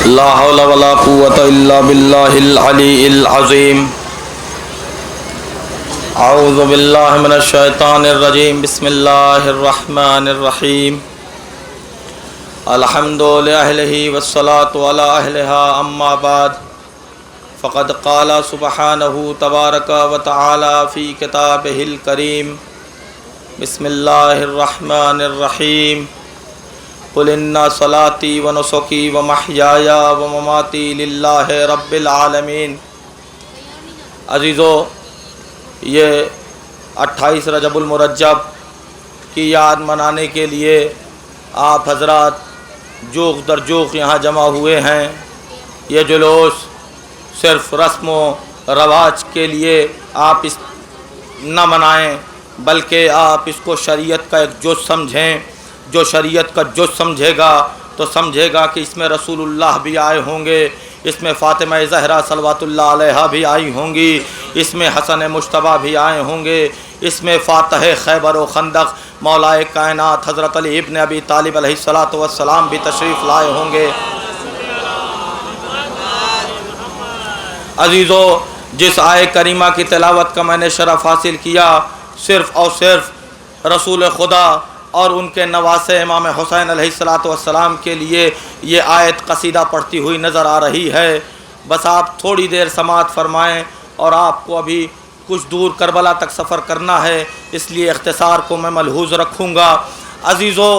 لا حول ولا قوة إلا بالله العلي العظيم. أعوذ بالله من الشيطان الرجيم. بسم الله الرحمن الرحيم. الحمد لأهله والصلاة على أهلها. أما بعد فقد قال سبحانه تبارك وتعالى في كتابه الكريم. بسم الله الرحمن الرحيم. قل ان صلاتي ونسكي ومحیاي ومماتي للہ رب العالمین. عزیزو، یہ 28 رجب المرجب کی یاد منانے کے لیے آپ حضرات جوق در جوق یہاں جمع ہوئے ہیں. یہ جلوس صرف رسم و رواج کے لیے آپ اس نہ منائیں، بلکہ آپ اس کو شریعت کا ایک جز سمجھیں. جو شریعت کا جز سمجھے گا تو سمجھے گا کہ اس میں رسول اللہ بھی آئے ہوں گے، اس میں فاطمہ زہرا صلوات اللہ علیہا بھی آئی ہوں گی، اس میں حسن مجتبیٰ بھی آئے ہوں گے، اس میں فاتح خیبر و خندق مولائے کائنات حضرت علی ابن ابی طالب علیہ الصلاۃ والسلام بھی تشریف لائے ہوں گے. عزیزو، جس آیے کریمہ کی تلاوت کا میں نے شرف حاصل کیا، صرف اور صرف رسول خدا اور ان کے نواسے امام حسین علیہ الصلاۃ والسلام کے لیے یہ آیت قصیدہ پڑھتی ہوئی نظر آ رہی ہے. بس آپ تھوڑی دیر سماعت فرمائیں، اور آپ کو ابھی کچھ دور کربلا تک سفر کرنا ہے، اس لیے اختصار کو میں ملحوظ رکھوں گا. عزیزو،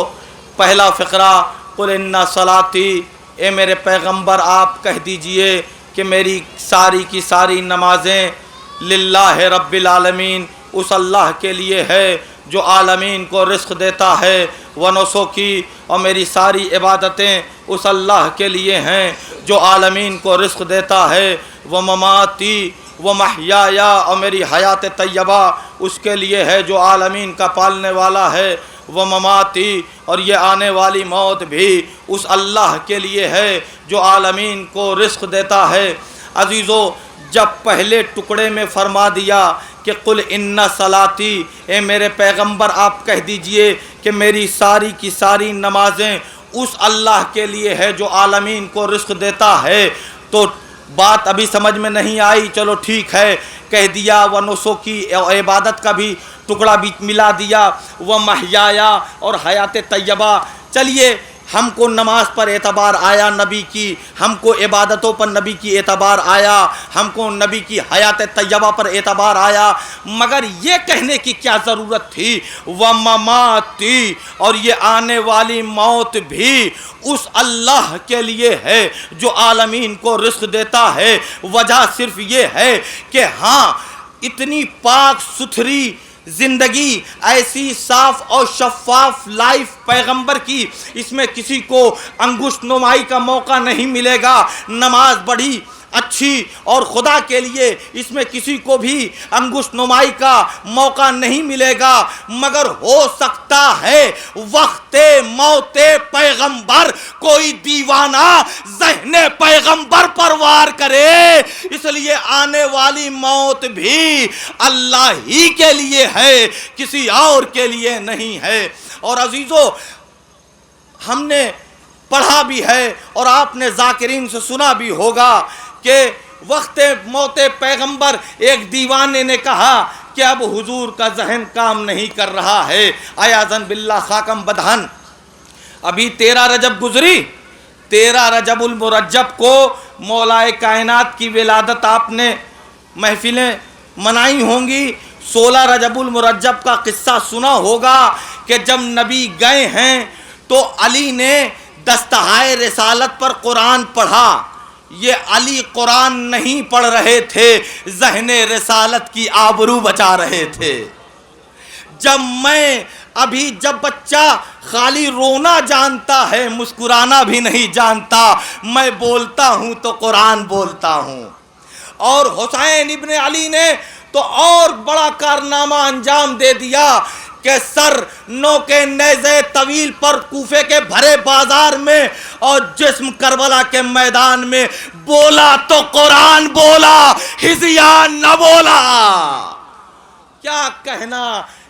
پہلا فقرہ قل ان صلاتی، اے میرے پیغمبر آپ کہہ دیجئے کہ میری ساری کی ساری نمازیں للہ رب العالمین، اس اللہ کے لیے ہے جو عالمین کو رزق دیتا ہے. ونسکی، اور میری ساری عبادتیں اس اللہ کے لیے ہیں جو عالمین کو رزق دیتا ہے. ومماتی ومحیاي، اور میری حیات طیبہ اس کے لیے ہے جو عالمین کا پالنے والا ہے. ومماتی، اور یہ آنے والی موت بھی اس اللہ کے لیے ہے جو عالمین کو رزق دیتا ہے. عزیزو، جب پہلے ٹکڑے میں فرما دیا کہ قل ان صلاتی، اے میرے پیغمبر آپ کہہ دیجئے کہ میری ساری کی ساری نمازیں اس اللہ کے لیے ہے جو عالمین کو رزق دیتا ہے، تو بات ابھی سمجھ میں نہیں آئی. چلو ٹھیک ہے، کہہ دیا. ونسکی، عبادت کا بھی ٹکڑا بھی ملا دیا. ومحیاي، اور حیات طیبہ. چلیے، ہم کو نماز پر اعتبار آیا نبی کی، ہم کو عبادتوں پر نبی کی اعتبار آیا، ہم کو نبی کی حیات طیبہ پر اعتبار آیا، مگر یہ کہنے کی کیا ضرورت تھی ومماتی، اور یہ آنے والی موت بھی اس اللہ کے لیے ہے جو عالمین کو رزق دیتا ہے. وجہ صرف یہ ہے کہ ہاں، اتنی پاک ستھری زندگی، ایسی صاف اور شفاف لائف پیغمبر کی، اس میں کسی کو انگشت نمائی کا موقع نہیں ملے گا. نماز بڑی اچھی، اور خدا کے لیے اس میں کسی کو بھی انگشت نمائی کا موقع نہیں ملے گا، مگر ہو سکتا ہے وقت موت پیغمبر کوئی دیوانہ ذہن پیغمبر پر وار کرے. اس لیے آنے والی موت بھی اللہ ہی کے لیے ہے، کسی اور کے لیے نہیں ہے. اور عزیزو، ہم نے پڑھا بھی ہے اور آپ نے ذاکرین سے سنا بھی ہوگا کہ وقت موت پیغمبر ایک دیوانے نے کہا کہ اب حضور کا ذہن کام نہیں کر رہا ہے. عیاذاً باللہ خاکم بدہن. ابھی 13 رجب گزری، 13 رجب المرجب کو مولائے کائنات کی ولادت آپ نے محفلیں منائی ہوں گی. 16 رجب المرجب کا قصہ سنا ہوگا کہ جب نبی گئے ہیں تو علی نے دستہائے رسالت پر قرآن پڑھا. یہ علی قرآن نہیں پڑھ رہے تھے، ذہن رسالت کی آبرو بچا رہے تھے. جب بچہ خالی رونا جانتا ہے، مسکرانا بھی نہیں جانتا، میں بولتا ہوں تو قرآن بولتا ہوں. اور حسین ابن علی نے تو اور بڑا کارنامہ انجام دے دیا کہ سر نوکے نیزے طویل پر کوفے کے بھرے بازار میں اور جسم کربلا کے میدان میں بولا تو قرآن بولا، ہزیان نہ بولا. کیا کہنا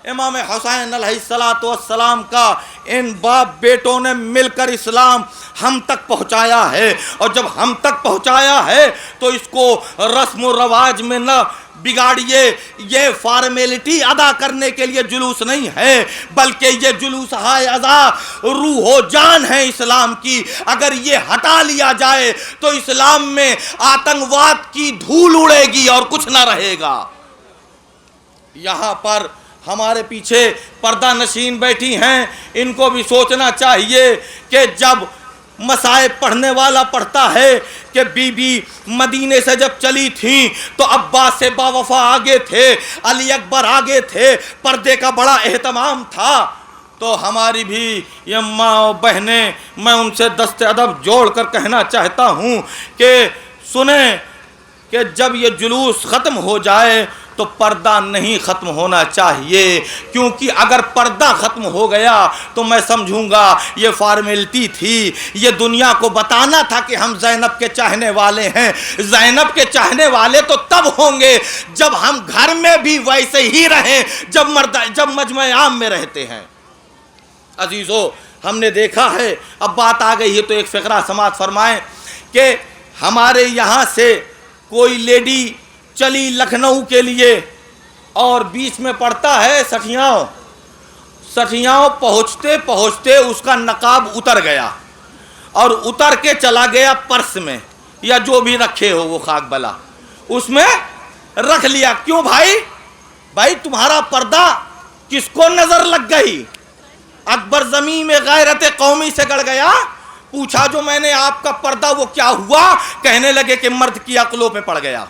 امام حسین علیہ السلام کا ان باپ بیٹوں نے مل کر اسلام ہم تک پہنچایا ہے، اور جب ہم تک پہنچایا ہے تو اس کو رسم و رواج میں نہ بگاڑیے۔ یہ فارمیلٹی ادا کرنے کے لیے جلوس نہیں ہے، بلکہ یہ جلوس ہائے ازا روح و جان ہے اسلام کی۔ اگر یہ ہٹا لیا جائے تو اسلام میں آتنکواد کی دھول اڑے گی اور کچھ نہ رہے گا۔ یہاں پر ہمارے پیچھے پردہ نشین بیٹھی ہیں، ان کو بھی سوچنا چاہیے کہ جب مصائب پڑھنے والا پڑھتا ہے کہ بی بی مدینے سے جب چلی تھیں تو عباس سے باوفا آگے تھے، علی اکبر آگے تھے، پردے کا بڑا اہتمام تھا۔ تو ہماری بھی یہ ماں و بہنیں، میں ان سے دست ادب جوڑ کر کہنا چاہتا ہوں کہ سنیں کہ جب یہ جلوس ختم ہو جائے تو پردہ نہیں ختم ہونا چاہیے، کیونکہ اگر پردہ ختم ہو گیا تو میں سمجھوں گا یہ فارمیلٹی تھی، یہ دنیا کو بتانا تھا کہ ہم زینب کے چاہنے والے ہیں۔ زینب کے چاہنے والے تو تب ہوں گے جب ہم گھر میں بھی ویسے ہی رہیں جب مجمع عام میں رہتے ہیں۔ عزیزو، ہم نے دیکھا ہے، اب بات آ گئی ہے تو ایک فقرہ سماعت فرمائیں کہ ہمارے یہاں سے کوئی لیڈی چلی لکھنؤ کے لیے اور بیچ میں پڑتا ہے سٹھیاؤں پہنچتے پہنچتے اس کا نقاب اتر گیا اور اتر کے چلا گیا پرس میں، یا جو بھی رکھے ہو وہ خاک بلا اس میں رکھ لیا۔ کیوں بھائی تمہارا پردہ کس کو نظر لگ گئی؟ اکبر زمین میں غیرت قومی سے گڑ گیا۔ پوچھا جو میں نے آپ کا پردہ وہ کیا ہوا؟ کہنے لگے کہ مرد کی عقلوں پہ پڑ گیا۔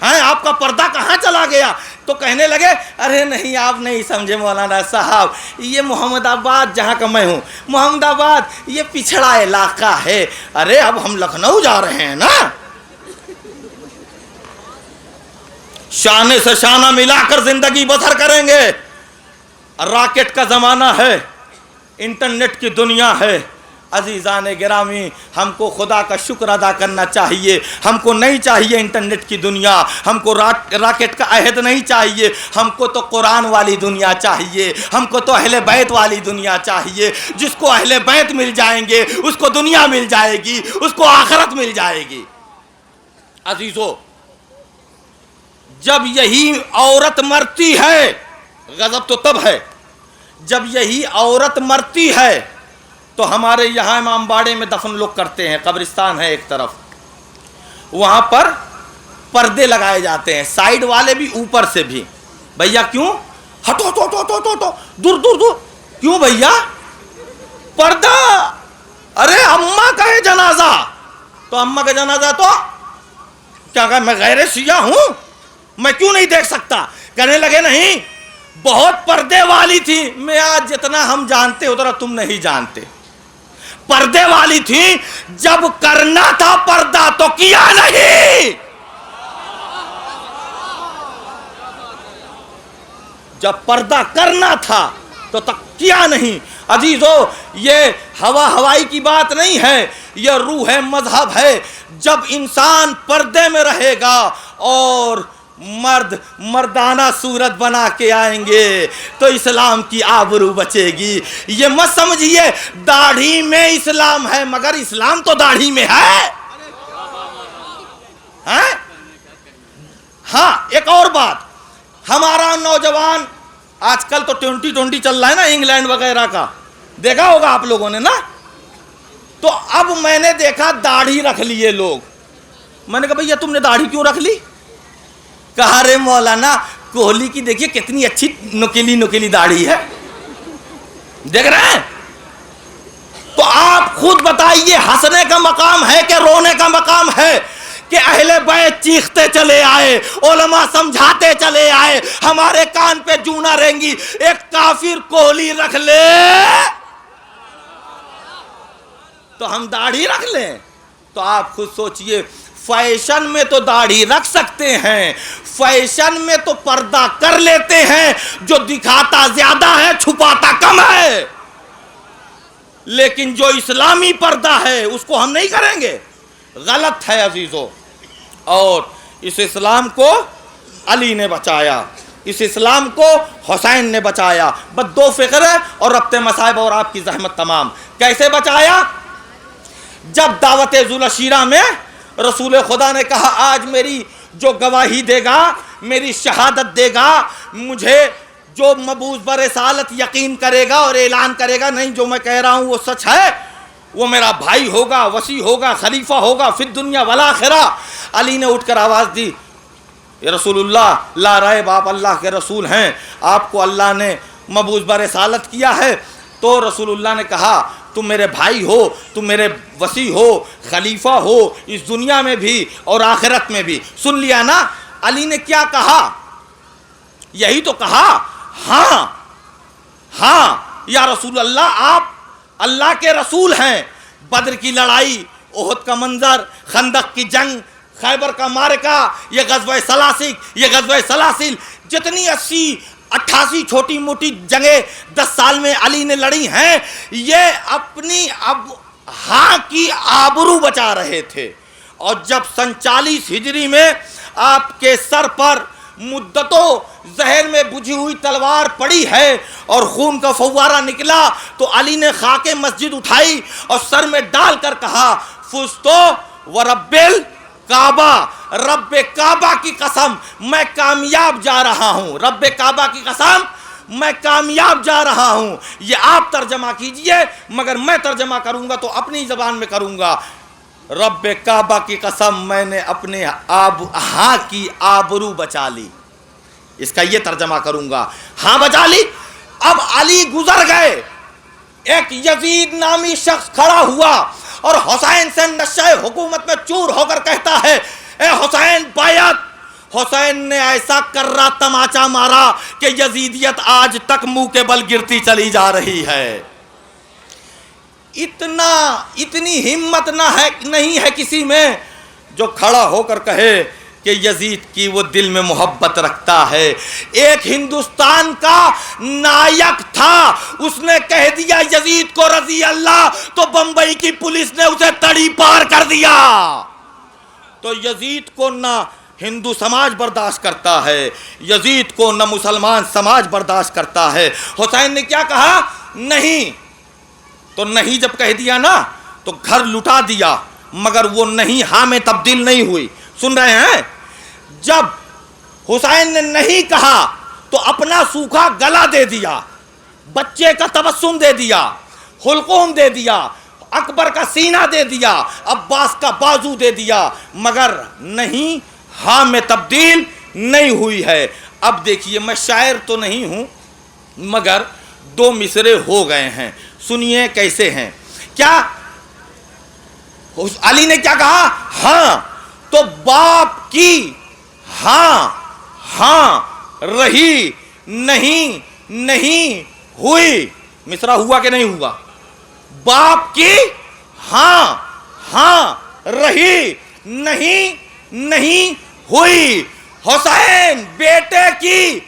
آپ کا پردہ کہاں چلا گیا؟ تو کہنے لگے ارے نہیں آپ نہیں سمجھے مولانا صاحب، یہ محمد آباد جہاں کا میں ہوں، محمد آباد یہ پچھڑا علاقہ ہے۔ ارے اب ہم لکھنؤ جا رہے ہیں نا، شانے سے شانہ ملا کر زندگی بسر کریں گے۔ راکٹ کا زمانہ ہے، انٹرنیٹ کی دنیا ہے۔ عزیزان گرامی، ہم کو خدا کا شکر ادا کرنا چاہیے۔ ہم کو نہیں چاہیے انٹرنیٹ کی دنیا، ہم کو راکٹ کا عہد نہیں چاہیے، ہم کو تو قرآن والی دنیا چاہیے، ہم کو تو اہل بیت والی دنیا چاہیے۔ جس کو اہل بیت مل جائیں گے اس کو دنیا مل جائے گی، اس کو آخرت مل جائے گی۔ عزیزو، جب یہی عورت مرتی ہے، غضب تو تب ہے جب یہی عورت مرتی ہے تو ہمارے یہاں امام باڑے میں دفن لوگ کرتے ہیں، قبرستان ہے ایک طرف، وہاں پر پردے لگائے جاتے ہیں، سائیڈ والے بھی اوپر سے بھی۔ بھیا کیوں؟ ہٹو ہٹو ہٹو ہٹو ہٹو، دور دور دور، کیوں بھیا؟ پردہ۔ ارے اماں کا ہے جنازہ، تو اماں کا جنازہ تو کیا کہا میں غیر سیاہ ہوں، میں کیوں نہیں دیکھ سکتا؟ کہنے لگے نہیں، بہت پردے والی تھی۔ میں آج جتنا ہم جانتے اتنا تم نہیں جانتے۔ پردے والی تھی، جب کرنا تھا پردہ تو کیا نہیں، جب پردہ کرنا تھا تو کیا نہیں۔ عزیزو، یہ ہوائی کی بات نہیں ہے، یہ روح مذہب ہے۔ جب انسان پردے میں رہے گا اور مردانہ صورت بنا کے آئیں گے تو اسلام کی آبرو بچے گی۔ یہ مت سمجھیے داڑھی میں اسلام ہے، مگر اسلام تو داڑھی میں ہے۔ ہاں، ایک اور بات، ہمارا نوجوان آج کل تو 2020 چل رہا ہے نا، انگلینڈ وغیرہ کا دیکھا ہوگا آپ لوگوں نے نا، تو اب میں نے دیکھا داڑھی رکھ لیے لوگ۔ میں نے کہا بھیا تم نے داڑھی کیوں رکھ لی؟ کہا رے مولانا کوہلی کی دیکھیے کتنی اچھی نکیلی نکیلی داڑھی ہے، دیکھ رہے ہیں؟ تو آپ خود بتائیے ہنسنے کا مقام ہے کہ رونے کا مقام ہے کہ اہل بیت چیختے چلے آئے، علماء سمجھاتے چلے آئے، ہمارے کان پہ جوں نہ رہیں گی، ایک کافر کوہلی رکھ لے تو ہم داڑھی رکھ لیں؟ تو آپ خود سوچئے، فیشن میں تو داڑھی رکھ سکتے ہیں، فیشن میں تو پردہ کر لیتے ہیں، جو دکھاتا زیادہ ہے چھپاتا کم ہے، لیکن جو اسلامی پردہ ہے اس کو ہم نہیں کریں گے، غلط ہے عزیزو۔ اور اس اسلام کو علی نے بچایا، اس اسلام کو حسین نے بچایا، بس دو فکر اور ربط مصائب اور آپ کی زحمت تمام۔ کیسے بچایا؟ جب دعوت ذوالعشیرہ میں رسول خدا نے کہا آج میری جو گواہی دے گا، میری شہادت دے گا، مجھے جو مبعوث برسالت یقین کرے گا اور اعلان کرے گا نہیں جو میں کہہ رہا ہوں وہ سچ ہے، وہ میرا بھائی ہوگا، وصی ہوگا، خلیفہ ہوگا فی الدنیا والآخرہ۔ علی نے اٹھ کر آواز دی، یا رسول اللہ لا ریب آپ اللہ کے رسول ہیں، آپ کو اللہ نے مبعوث برسالت کیا ہے۔ تو رسول اللہ نے کہا تم میرے بھائی ہو، تم میرے وصی ہو، خلیفہ ہو، اس دنیا میں بھی اور آخرت میں بھی۔ سن لیا نا علی نے کیا کہا؟ یہی تو کہا ہاں ہاں یا رسول اللہ آپ اللہ کے رسول ہیں۔ بدر کی لڑائی، احد کا منظر، خندق کی جنگ، خیبر کا معرکہ، یہ غزوہ سلاسل، جتنی 88 چھوٹی موٹی جنگیں 10 سال میں علی نے لڑی ہیں، یہ اپنی ہاں کی آبرو بچا رہے تھے۔ اور جب 47 ہجری میں آپ کے سر پر مدتوں زہر میں بجھی ہوئی تلوار پڑی ہے اور خون کا فوارہ نکلا، تو علی نے خاک مسجد اٹھائی اور سر میں ڈال کر کہا فزتو ورب الکعبہ، رب کعبہ کی قسم میں کامیاب جا رہا ہوں، رب کعبہ کی قسم میں کامیاب جا رہا ہوں۔ یہ آپ ترجمہ کیجئے، مگر میں ترجمہ کروں گا تو اپنی زبان میں کروں گا۔ رب کعبہ کی قسم میں نے اپنے ہاں کی آبرو بچا لی، اس کا یہ ترجمہ کروں گا، ہاں بچا لی۔ اب علی گزر گئے، ایک یزید نامی شخص کھڑا ہوا اور حسین سے نشہ حکومت میں چور ہو کر کہتا ہے اے حسین بیعت۔ حسین نے ایسا کررا تماچا مارا کہ یزیدیت آج تک منہ کے بل گرتی چلی جا رہی ہے۔ اتنی ہمت نہیں ہے کسی میں جو کھڑا ہو کر کہے کہ یزید کی وہ دل میں محبت رکھتا ہے۔ ایک ہندوستان کا نائک تھا، اس نے کہہ دیا یزید کو رضی اللہ، تو بمبئی کی پولیس نے اسے تڑی پار کر دیا۔ تو یزید کو نہ ہندو سماج برداشت کرتا ہے، یزید کو نہ مسلمان سماج برداشت کرتا ہے۔ حسین نے کیا کہا؟ نہیں۔ تو نہیں جب کہہ دیا نا تو گھر لٹا دیا، مگر وہ نہیں ہاں میں تبدیل نہیں ہوئی۔ سن رہے ہیں؟ جب حسین نے نہیں کہا تو اپنا سوکھا گلا دے دیا، بچے کا تبسم دے دیا، حلقوم دے دیا، اکبر کا سینہ دے دیا، عباس کا بازو دے دیا، مگر نہیں ہاں میں تبدیل نہیں ہوئی ہے۔ اب دیکھیے میں شاعر تو نہیں ہوں، مگر 2 مصرے ہو گئے ہیں، سنیے کیسے ہیں۔ کیا علی نے کیا کہا؟ ہاں۔ تو باپ کی ہاں رہی نہیں ہوئی، مصرع ہوا کہ نہیں ہوا؟ باپ کی ہاں رہی نہیں ہوئی، حسین بیٹے کی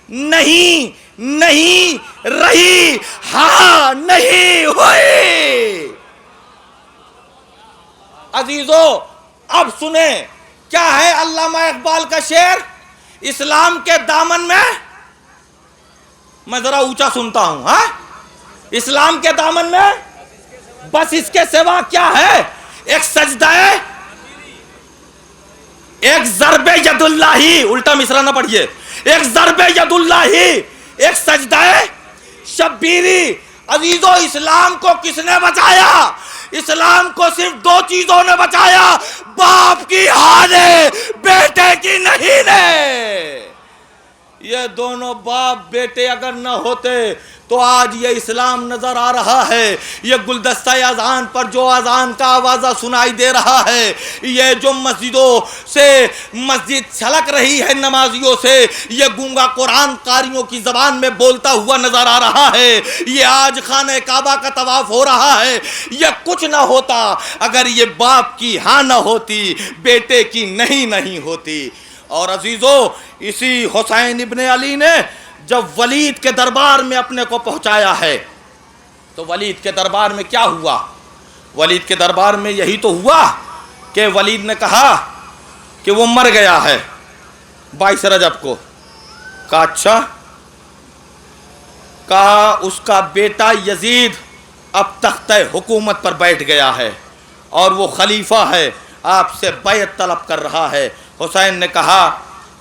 نہیں رہی، ہاں نہیں ہوئی۔ عزیزو اب سنیں کیا ہے علامہ اقبال کا شعر، اسلام کے دامن میں ذرا اونچا سنتا ہوں، ہاں اسلام کے دامن میں بس اس کے سوا کیا ہے؟ ایک سجدہ ہے، ایک ضرب ید اللہ، الٹا مصرع نہ پڑھیے، ایک ضرب ید اللہ، ایک سجدہ شبیری۔ عزیزو اسلام کو کس نے بچایا؟ اسلام کو صرف 2 چیزوں نے بچایا، باپ کی ہاں نے، بیٹے کی نہیں نے۔ یہ دونوں باپ بیٹے اگر نہ ہوتے تو آج یہ اسلام نظر آ رہا ہے۔ یہ گلدستہ اذان پر جو اذان کا آوازہ سنائی دے رہا ہے، یہ جو مسجدوں سے مسجد چھلک رہی ہے نمازیوں سے، یہ گونگا قرآن قاریوں کی زبان میں بولتا ہوا نظر آ رہا ہے، یہ آج خانہ کعبہ کا طواف ہو رہا ہے، یہ کچھ نہ ہوتا اگر یہ باپ کی ہاں نہ ہوتی، بیٹے کی نہیں ہوتی۔ اور عزیزو اسی حسین ابن علی نے جب ولید کے دربار میں اپنے کو پہنچایا ہے تو ولید کے دربار میں کیا ہوا؟ ولید کے دربار میں یہی تو ہوا کہ ولید نے کہا کہ وہ مر گیا ہے 22 رجب کو، کہا اچھا؟ کہا اس کا بیٹا یزید اب تختہ حکومت پر بیٹھ گیا ہے اور وہ خلیفہ ہے، آپ سے بیعت طلب کر رہا ہے۔ حسین نے کہا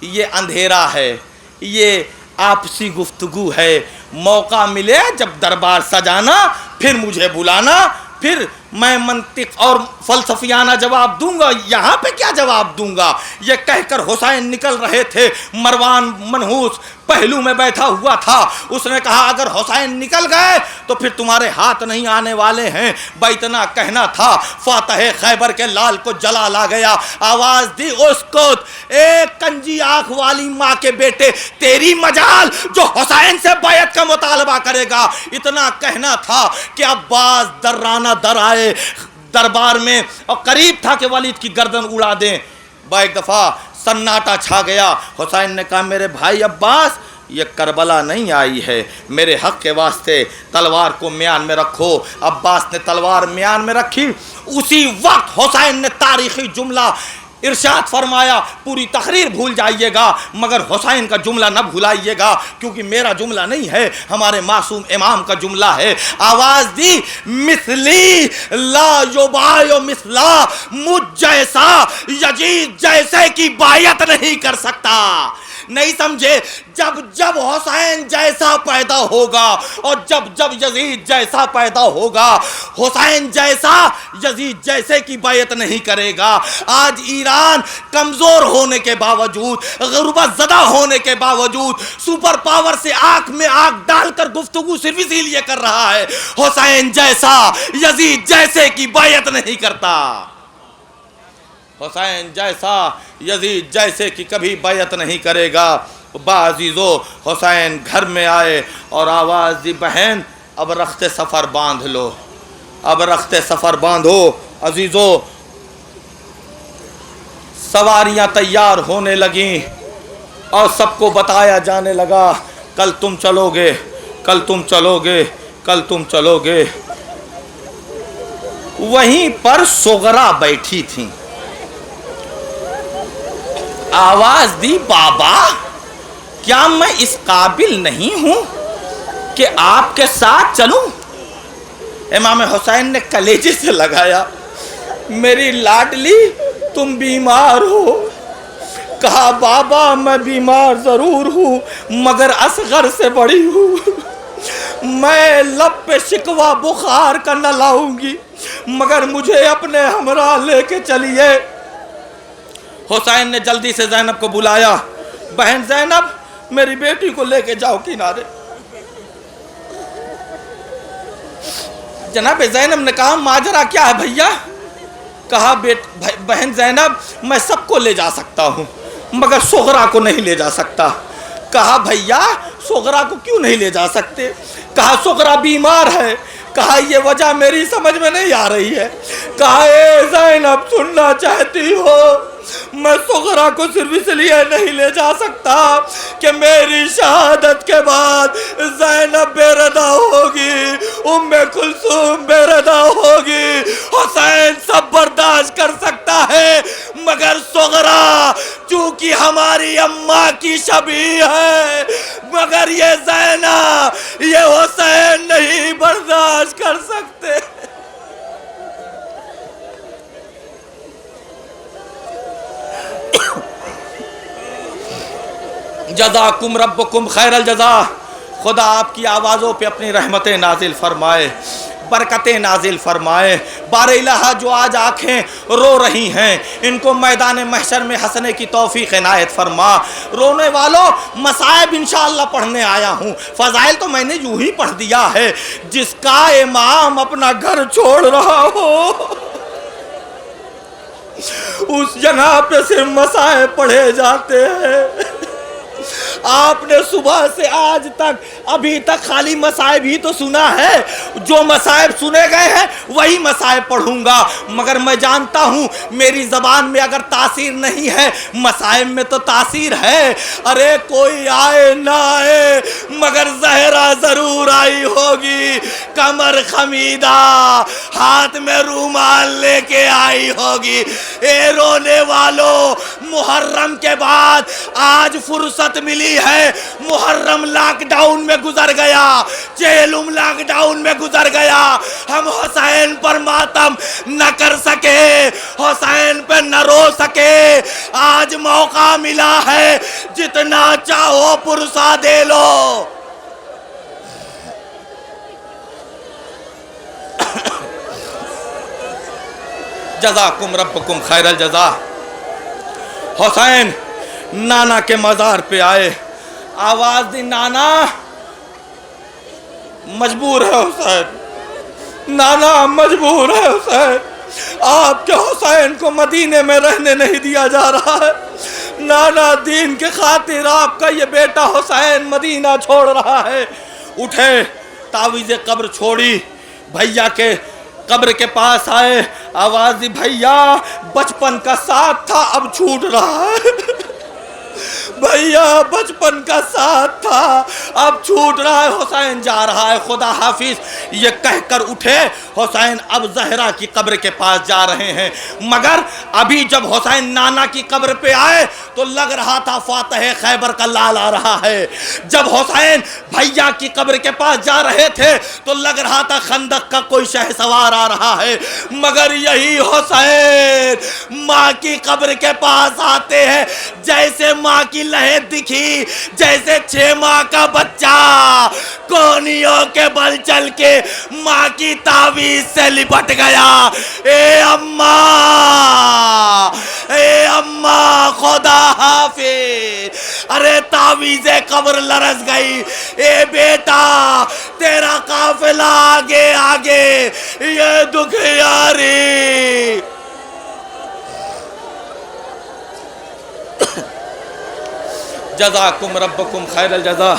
یہ اندھیرا ہے، یہ آپسی گفتگو ہے، موقع ملے جب دربار سجانا پھر مجھے بلانا، پھر میں منطق اور فلسفیانہ جواب دوں گا۔ یہاں پہ کیا جواب دوں گا؟ یہ کہہ کر حسین نکل رہے تھے، مروان منحوس پہلو میں بیٹھا ہوا تھا۔ اس نے کہا اگر حسین نکل گئے تو پھر تمہارے ہاتھ نہیں آنے والے ہیں، اتنا کہنا تھا۔ فاتح خیبر کے لال کو جلال آ گیا، آواز دی اسکت، ایک کنجی آنکھ والی ماں کے بیٹے، تیری مجال جو حسین سے بیعت کا مطالبہ کرے گا۔ اتنا کہنا تھا کہ عباس درانہ در آئے دربار میں اور قریب تھا کہ ولید کی گردن اڑا دیں۔ ایک دفعہ سناٹا چھا گیا۔ حسین نے کہا میرے بھائی عباس، یہ کربلا نہیں آئی ہے، میرے حق کے واسطے تلوار کو میان میں رکھو۔ عباس نے تلوار میان میں رکھی۔ اسی وقت حسین نے تاریخی جملہ ارشاد فرمایا، پوری تقریر بھول جائیے گا مگر حسین کا جملہ نہ بھولائیے گا، کیونکہ میرا جملہ نہیں ہے، ہمارے معصوم امام کا جملہ ہے۔ آواز دی، مثلی لا یبایع مثلا، مجھ جیسا یزید جیسے کی بیعت نہیں کر سکتا۔ نہیں سمجھے؟ جب جب حسین جیسا پیدا ہوگا اور جب جب یزید جیسا پیدا ہوگا، حسین جیسا یزید جیسے کی بیعت نہیں کرے گا۔ آج ایران کمزور ہونے کے باوجود، غربت زدہ ہونے کے باوجود، سپر پاور سے آنکھ میں آنکھ ڈال کر گفتگو صرف اسی لیے کر رہا ہے، حسین جیسا یزید جیسے کی بیعت نہیں کرتا۔ حسین جیسا یزید جیسے کی کبھی بیعت نہیں کرے گا۔ عزیزو، حسین گھر میں آئے اور آواز دی، بہن اب رخت سفر باندھ لو، اب رخت سفر باندھو۔ عزیزو، سواریاں تیار ہونے لگیں اور سب کو بتایا جانے لگا کل تم چلو گے، کل تم چلو گے، کل تم چلو گے۔ وہیں پر سغرا بیٹھی تھیں۔ آواز دی، بابا کیا میں اس قابل نہیں ہوں کہ آپ کے ساتھ چلوں؟ امام حسین نے کلیجے سے لگایا، میری لاڈلی تم بیمار ہو۔ کہا بابا میں بیمار ضرور ہوں مگر اصغر سے بڑی ہوں، میں لب پہ شکوہ بخار کا نہ لاؤں گی مگر مجھے اپنے ہمراہ لے کے چلیے۔ حسین نے جلدی سے زینب کو بلایا، بہن زینب میری بیٹی کو لے کے جاؤ کنارے۔ جناب زینب نے کہا ماجرا کیا ہے بھیا؟ کہا بہن زینب میں سب کو لے جا سکتا ہوں مگر صغرا کو نہیں لے جا سکتا۔ کہا بھیا صغرا کو کیوں نہیں لے جا سکتے؟ کہا صغرا بیمار ہے۔ کہا یہ وجہ میری سمجھ میں نہیں آ رہی ہے۔ کہا اے زینب سننا چاہتی ہو، میں صغرا کو صرف اس لیے نہیں لے جا سکتا کہ میری شہادت کے بعد زینب بے ردا ہوگی، ام کلثوم بے ردا ہوگی۔ حسین سب برداشت کر سکتا ہے مگر صغرا چونکہ ہماری اماں کی شبیہ ہے، مگر یہ زینب یہ حسین نہیں برداشت کر سکتے۔ جزاکم ربکم خیر الجزا۔ خدا آپ کی آوازوں پہ اپنی رحمتیں نازل فرمائے، برکتیں نازل فرمائے۔ بار الہ جو آج آنکھیں رو رہی ہیں ان کو میدان محشر میں ہنسنے کی توفیق عنایت فرما۔ رونے والوں مصائب انشاءاللہ پڑھنے آیا ہوں، فضائل تو میں نے یوں ہی پڑھ دیا ہے۔ جس کا امام اپنا گھر چھوڑ رہا ہو اس جگہ پہ صرف مصائب پڑھے جاتے ہیں۔ آپ نے صبح سے آج تک ابھی تک خالی مصائب ہی تو سنا ہے، جو مصائب سنے گئے ہیں وہی مصائب پڑھوں گا، مگر میں جانتا ہوں میری زبان میں اگر تاثیر نہیں ہے مصائب میں تو تاثیر ہے۔ ارے کوئی آئے نہ آئے مگر زہرا ضرور آئی ہوگی، کمر خمیدہ ہاتھ میں رومال لے کے آئی ہوگی۔ اے رونے والوں، محرم کے بعد آج فرصت ملی رہی ہے. محرم لاک ڈاؤن میں گزر گیا, چہلم لاک ڈاؤن میں گزر گیا, ہم حسین پر ماتم نہ کر سکے, حسین پہ نہ رو سکے. آج موقع ملا ہے, جتنا چاہو پرسا دے لو. جزاکم ربکم خیر الجزا. حسین نانا کے مزار پہ آئے, آواز دی نانا. مجبور ہے حسین, نانا مجبور ہے حسین, آپ کے حسین کو مدینے میں رہنے نہیں دیا جا رہا ہے. نانا دین کے خاطر آپ کا یہ بیٹا حسین مدینہ چھوڑ رہا ہے. اٹھے, تعویذ قبر چھوڑی, بھیا کے قبر کے پاس آئے, آواز دی بھیا بچپن کا ساتھ تھا اب چھوٹ رہا ہے. بھیا بچپن کا ساتھ تھا اب چھوٹ رہا ہے. حسین جا رہا ہے, خدا حافظ یہ کہہ کر اٹھے. حسین اب زہرا کی قبر کے پاس جا رہے ہیں, مگر ابھی جب حسین نانا کی قبر پہ آئے تو لگ رہا تھا فاتح خیبر کا لال آ رہا ہے. جب حسین بھیا کی قبر کے پاس جا رہے تھے تو لگ رہا تھا خندق کا کوئی شہ سوار آ رہا ہے. مگر یہی حسین ماں کی قبر کے پاس آتے ہیں, جیسے ماں کی لہر دکھی, جیسے 6 ماہ کا بچہ کونیوں کے بل چل کے ماں کی تعویذ سے لپٹ گیا. اے اماں, اے اماں خدا حافظ. ارے تعویذ قبر لرز گئی. اے بیٹا تیرا قافلہ آگے آگے, یہ دکھیاری. جزاکم ربکم خیر الجزا.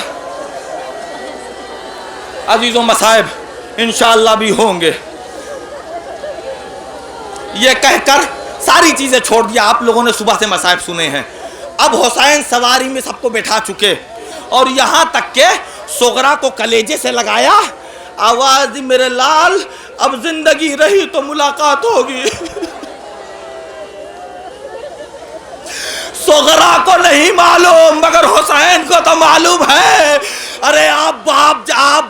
عزیزوں مصائب انشاءاللہ بھی ہوں گے. یہ کہہ کر ساری چیزیں چھوڑ دیا. آپ لوگوں نے صبح سے مصائب سنے ہیں. اب حسین سواری میں سب کو بٹھا چکے, اور یہاں تک کہ صغرا کو کلیجے سے لگایا. آواز دی میرے لال, اب زندگی رہی تو ملاقات ہوگی. صغرا کو نہیں معلوم مگر حسین کو تو معلوم ہے. ارے آپ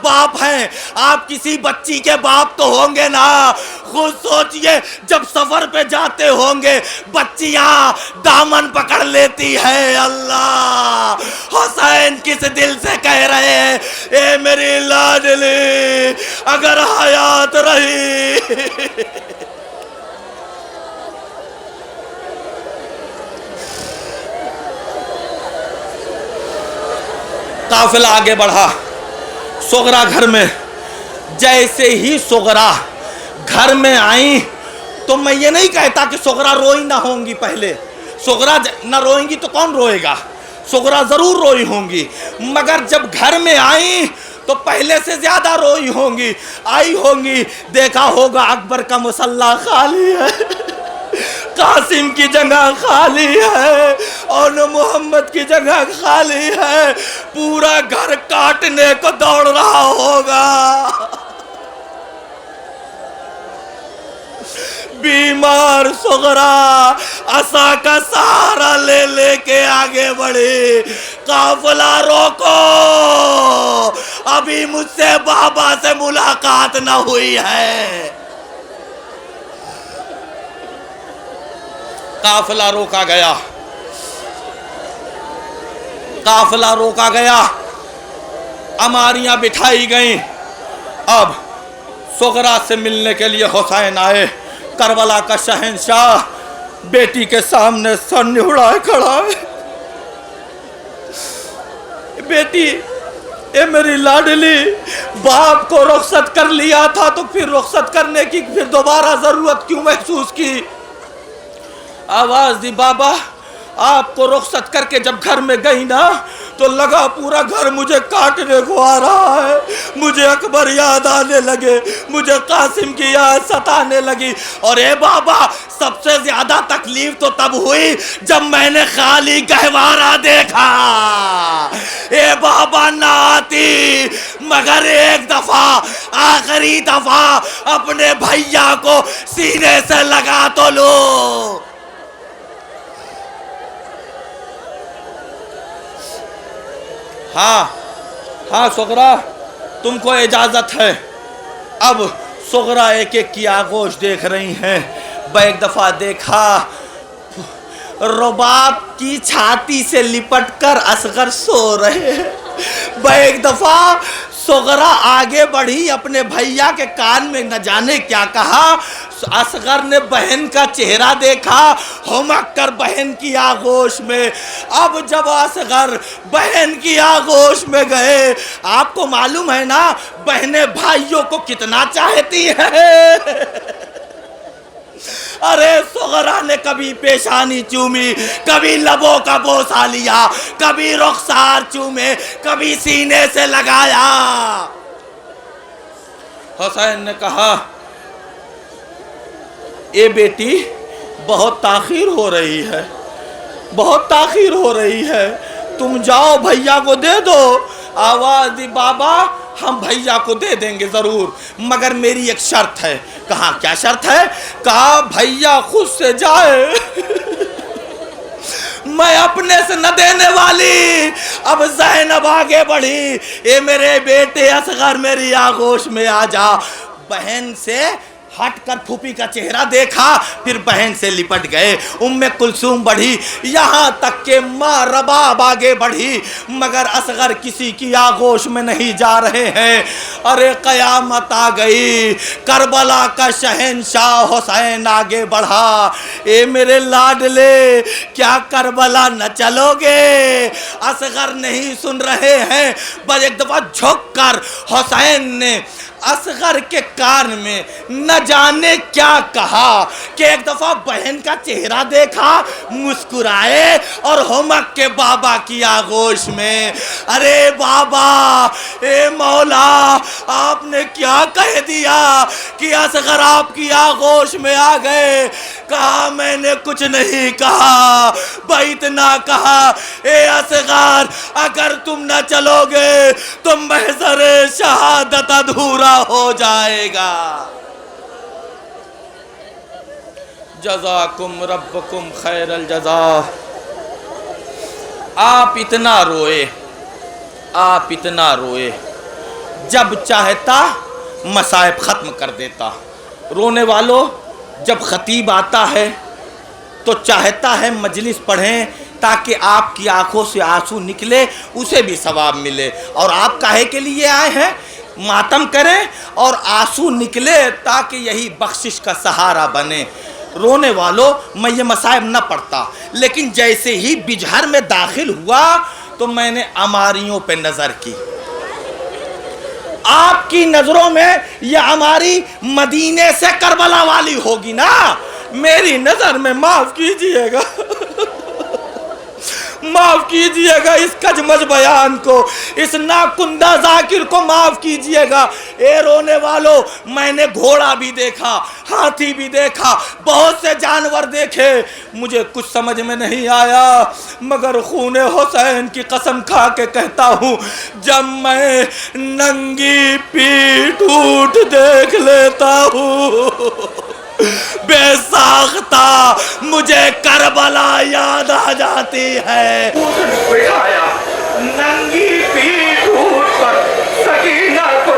باپ ہیں, آپ کسی بچی کے باپ تو ہوں گے نا. خود سوچئے جب سفر پہ جاتے ہوں گے بچیاں دامن پکڑ لیتی ہے. اللہ, حسین کس دل سے کہہ رہے ہیں, اے میری لاڈلی اگر حیات رہی. قافلہ آگے بڑھا. صغرا گھر میں, جیسے ہی صغرا گھر میں آئیں تو میں یہ نہیں کہتا کہ صغرا روئی نہ ہوں گی. پہلے صغرا نہ روئیں گی تو کون روئے گا, صغرا ضرور روئی ہوں گی. مگر جب گھر میں آئیں تو پہلے سے زیادہ روئی ہوں گی. آئی ہوں گی, دیکھا ہوگا اکبر کا مصلی خالی ہے, قاسم کی جگہ خالی ہے, اور محمد کی جگہ خالی ہے. پورا گھر کاٹنے کو دوڑ رہا ہوگا. بیمار صغرا عصا کا سہارا لے لے کے آگے بڑھی. قافلہ روکو, ابھی مجھ سے بابا سے ملاقات نہ ہوئی ہے. قافلہ روکا گیا, قافلہ روکا گیا, اماریاں بٹھائی گئیں. اب صغرا سے ملنے کے لیے حسین آئے. کربلا کا شہنشاہ بیٹی کے سامنے سر نہڑائے کھڑا ہے. بیٹی, اے میری لاڈلی, باپ کو رخصت کر لیا تھا تو پھر رخصت کرنے کی پھر دوبارہ ضرورت کیوں محسوس کی؟ آواز دی بابا, آپ کو رخصت کر کے جب گھر میں گئی نا تو لگا پورا گھر مجھے کاٹنے کو آ رہا ہے. مجھے اکبر یاد آنے لگے, مجھے قاسم کی یاد ستانے لگی. اور اے بابا, سب سے زیادہ تکلیف تو تب ہوئی جب میں نے خالی گہوارہ دیکھا. اے بابا نہ آتی, مگر ایک دفعہ, آخری دفعہ اپنے بھیا کو سینے سے لگا تو لو. ہاں ہاں سغرا تم کو اجازت ہے. اب سغرا ایک ایک کی آغوش دیکھ رہی ہیں. ایک دفعہ دیکھا رباب کی چھاتی سے لپٹ کر اصغر سو رہے ہیں. ایک دفعہ سغرا آگے بڑھی, اپنے بھیا کے کان میں نہ جانے کیا کہا. اصغر نے بہن کا چہرہ دیکھا, ہمک کر بہن کی آغوش میں. اب جب اصغر بہن کی آغوش میں گئے, آپ کو معلوم ہے نا بہنیں بھائیوں کو کتنا چاہتی ہیں. ارے سغرا نے کبھی پیشانی چومی, کبھی لبوں کا بوسہ لیا, کبھی رخسار چومے, کبھی سینے سے لگایا. حسین نے کہا اے بیٹی بہت تاخیر ہو رہی ہے, بہت تاخیر ہو رہی ہے, تم جاؤ بھیا کو دے دو. آواز دی بابا ہم بھیا کو دے دیں گے ضرور, مگر میری ایک شرط ہے. کہا کیا شرط ہے؟ کہا بھیا خود سے جائے, میں اپنے سے نہ دینے والی. اب زینب آگے بڑھی, اے میرے بیٹے اصغر میری آغوش میں آ جا. بہن سے ہٹ کر پھوپھی کا چہرہ دیکھا, پھر بہن سے لپٹ گئے. ام کلثوم بڑھی, یہاں تک کہ ماں رباب آگے بڑھی, مگر اصغر کسی کی آغوش میں نہیں جا رہے ہیں. ارے قیامت آ گئی, کربلا کا شہنشاہ حسین آگے بڑھا. اے میرے لاڈلے کیا کربلا نہ چلو گے؟ اصغر نہیں سن رہے ہیں. بس ایک دفعہ جھک کر حسین نے اصغر کے کان میں نہ جانے کیا کہا کہ ایک دفعہ بہن کا چہرہ دیکھا, مسکرائے اور ہمک کے بابا کی آغوش میں. ارے بابا, اے مولا, آپ نے کیا کہہ دیا کہ اصغر آپ کی آغوش میں آ گئے؟ کہا میں نے کچھ نہیں کہا, اتنا کہا اے اصغر اگر تم نہ چلو گے تو محضر شہادت ادھورا ہو جائے گا. جزاکم ربکم خیر الجزا. آپ اتنا روئے, آپ اتنا روئے, جب چاہتا مصائب ختم کر دیتا. رونے والوں, جب خطیب آتا ہے تو چاہتا ہے مجلس پڑھیں تاکہ آپ کی آنکھوں سے آنسو نکلے, اسے بھی ثواب ملے. اور آپ کاہے کے لیے آئے ہیں؟ ماتم کریں اور آنسو نکلے تاکہ یہی بخشش کا سہارا بنے. رونے والوں, میں یہ مصائب نہ پڑھتا, لیکن جیسے ہی بجہر میں داخل ہوا تو میں نے عماریوں پہ نظر کی. آپ کی نظروں میں یہ عماری مدینے سے کربلا والی ہوگی نا, میری نظر میں معاف کیجئے گا, معاف کیجئے گا اس کجمج بیان کو, اس ناکندہ ذاکر کو معاف کیجئے گا. اے رونے والوں, میں نے گھوڑا بھی دیکھا, ہاتھی بھی دیکھا, بہت سے جانور دیکھے, مجھے کچھ سمجھ میں نہیں آیا, مگر خون حسین کی قسم کھا کے کہتا ہوں جب میں ننگی پیٹھ اٹھ دیکھ لیتا ہوں بے ساختہ مجھے کربلا یاد آ جاتی ہے. بٹھایا ننگی پیٹھ اٹھ کر سکینہ کو